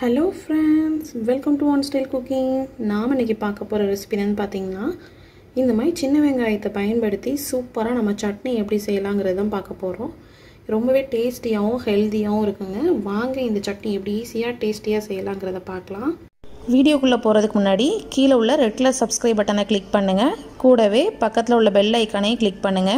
Hello friends, welcome to One Style Cooking. நாம இன்னைக்கு பார்க்க போற ரெசிபி என்னன்னு பாத்தீங்கன்னா இந்த மாதிரி சின்ன வெங்காயத்தை பயன்படுத்தி சூப்பரா நம்ம சட்னி எப்படி செய்யலாம்ங்கறத தான் பார்க்க போறோம். ரொம்பவே டேஸ்டியாவும் ஹெல்தியாவும் இருக்குங்க. வாங்க இந்த சட்னி எப்படி ஈஸியா டேஸ்டியா செய்யலாம்ங்கறத பார்க்கலாம். வீடியோக்குள்ள போறதுக்கு முன்னாடி கீழ உள்ள ரெட் கலர் Subscribe பட்டனை கிளிக் பண்ணுங்க. கூடவே பக்கத்துல உள்ள பெல் ஐகானை கிளிக் பண்ணுங்க.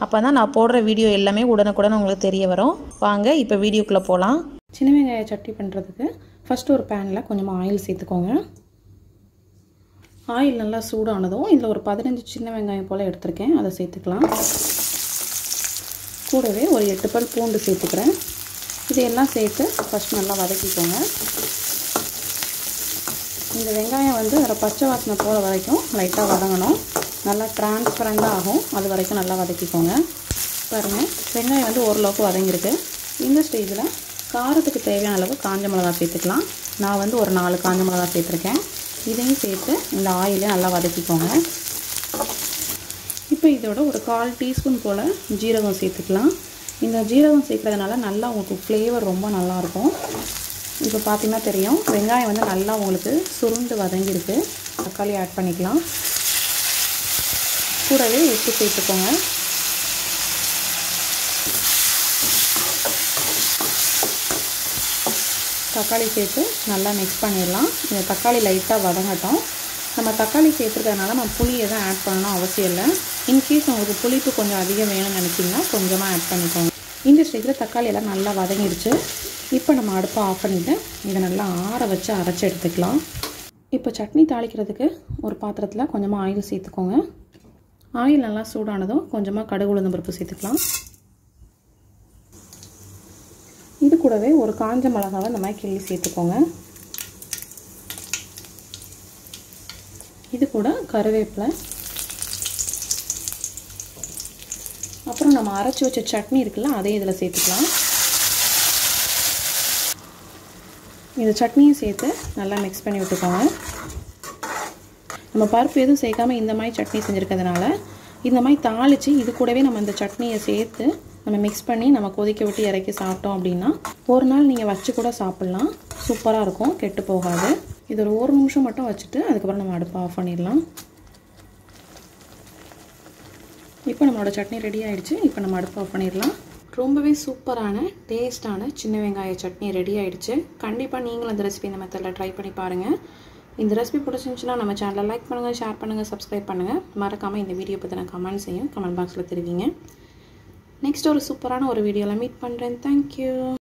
அப்பதான் நான் போடுற வீடியோ எல்லாமே உடனுக்குடன் உங்களுக்கு தெரிய வரும். வாங்க இப்போ வீடியோக்குள்ள போலாம். சின்ன வெங்காய சட்னி பண்றதுக்கு ஃபர்ஸ்ட் ஒரு panல கொஞ்சமா ஆயில் சேர்த்துக்கோங்க. ஆயில் நல்லா சூடானதும் இதுல ஒரு 15 சின்ன வெங்காயம் போல எடுத்துர்க்கேன். அதை சேர்த்துக்கலாம். கூடவே ஒரு 8 பல் பூண்டு சேர்த்துக்கிறேன். இதெல்லாம் சேர்த்து ஃபர்ஸ்ட் நல்லா வதக்கிக்கோங்க. இந்த வெங்காயம் வந்து அரை பச்சை வாசனை போற வரைக்கும் லைட்டா வதங்கணும். நல்லா டிரான்ஸ்பரண்டா ஆகும். அது வரைக்கும் நல்லா வதக்கிக்கோங்க. பாருங்க வெங்காயம் வந்து ஓரளவுக்கு வதங்கிருக்கு. இந்த ஸ்டேஜ்ல காரத்துக்கு தேவையான அளவு காஞ்ச மிளகாய் சேர்த்துக்கலாம். நான் வந்து ஒரு 4 காஞ்ச மிளகாய் சேர்த்திருக்கேன். இதையும் சேர்த்து இந்த ஆயிலே நல்லா வதக்கிக்கோங்க. இப்போ இதோட ஒரு 1/4 டீஸ்பூன் போல ஜீரகம் சேர்த்துக்கலாம். இந்த ஜீரகம் சேர்க்கிறதுனால நல்லா உங்களுக்கு ஃப்ளேவர் ரொம்ப நல்லா இருக்கும். இப்போ பார்த்தீங்கன்னா தெரியும் வெங்காயம் வந்து நல்லா உங்களுக்கு சுருண்டு வதங்கிருக்கு. தக்காளி ஆட் பண்ணிக்கலாம். கூடவே உப்பு சேர்த்துக்கோங்க. தக்காளி சேர்த்து நல்லா மிக்ஸ் பண்ணிடலாம். இந்த தக்காளி லைட்டாக வதங்கட்டும். நம்ம தக்காளி சேர்த்துக்கிறதுனால நம்ம புளி எதுவும் ஆட் பண்ணணும் அவசியம் இல்லை. இன்கேஸ் உங்களுக்கு புளிப்பு கொஞ்சம் அதிகம் வேணும்னு நினச்சிங்கன்னா கொஞ்சமாக ஆட் பண்ணிக்கோங்க. இந்த ஸ்டேஜில் தக்காளி எல்லாம் நல்லா வதங்கிடுச்சு. இப்போ நம்ம அடுப்பை ஆஃப் பண்ணிவிட்டு இதை நல்லா ஆற வச்சு அரைச்சி எடுத்துக்கலாம். இப்போ சட்னி தாளிக்கிறதுக்கு ஒரு பாத்திரத்தில் கொஞ்சமாக ஆயில் சேர்த்துக்கோங்க. ஆயில் நல்லா சூடானதும் கொஞ்சமாக கடுகு உளுந்தம் பருப்பு சேர்த்துக்கலாம். இது கூடவே ஒரு காஞ்ச மிளகாவை இந்த மாதிரி கிள்ளி சேர்த்துக்கோங்க. இது கூட கருவேப்பிலை, அப்புறம் நம்ம அரைச்சி வச்ச சட்னி இருக்குல்ல அதையும் இதில் சேர்த்துக்கலாம். இந்த சட்னியும் சேர்த்து நல்லா மிக்ஸ் பண்ணி விட்டுக்கோங்க. நம்ம பருப்பு எதுவும் சேர்க்காம இந்த மாதிரி சட்னி செஞ்சுருக்கிறதுனால இந்த மாதிரி தாளித்து இது கூடவே நம்ம இந்த சட்னியை சேர்த்து நம்ம மிக்ஸ் பண்ணி நம்ம கொதிக்க விட்டு இறக்கி சாப்பிட்டோம் அப்படின்னா ஒரு நாள் நீங்கள் வச்சு கூட சாப்பிட்லாம். சூப்பராக இருக்கும், கெட்டு போகாது. இது ஒரு நிமிஷம் மட்டும் வச்சுட்டு அதுக்கப்புறம் நம்ம அடுப்பை ஆஃப் பண்ணிடலாம். இப்போ நம்மளோட சட்னி ரெடி ஆகிடுச்சு. இப்போ நம்ம அடுப்பை ஆஃப் பண்ணிடலாம். ரொம்பவே சூப்பரான டேஸ்டான சின்ன வெங்காய சட்னி ரெடி ஆகிடுச்சு. கண்டிப்பாக நீங்களும் அந்த ரெசிபி இந்த மெத்தடில் ட்ரை பண்ணி பாருங்கள். இந்த ரெசிபி பிடிச்சிருந்துச்சுன்னா நம்ம சேனலை லைக் பண்ணுங்கள், ஷேர் பண்ணுங்கள், சப்ஸ்கிரைப் பண்ணுங்கள். மறக்காமல் இந்த வீடியோ பற்றின கமெண்ட்ஸையும் கமெண்ட் பாக்ஸில் தெரிவிங்க. நெக்ஸ்ட் ஒரு சூப்பரான ஒரு வீடியோவில் மீட் பண்ணுறேன். தேங்க்யூ.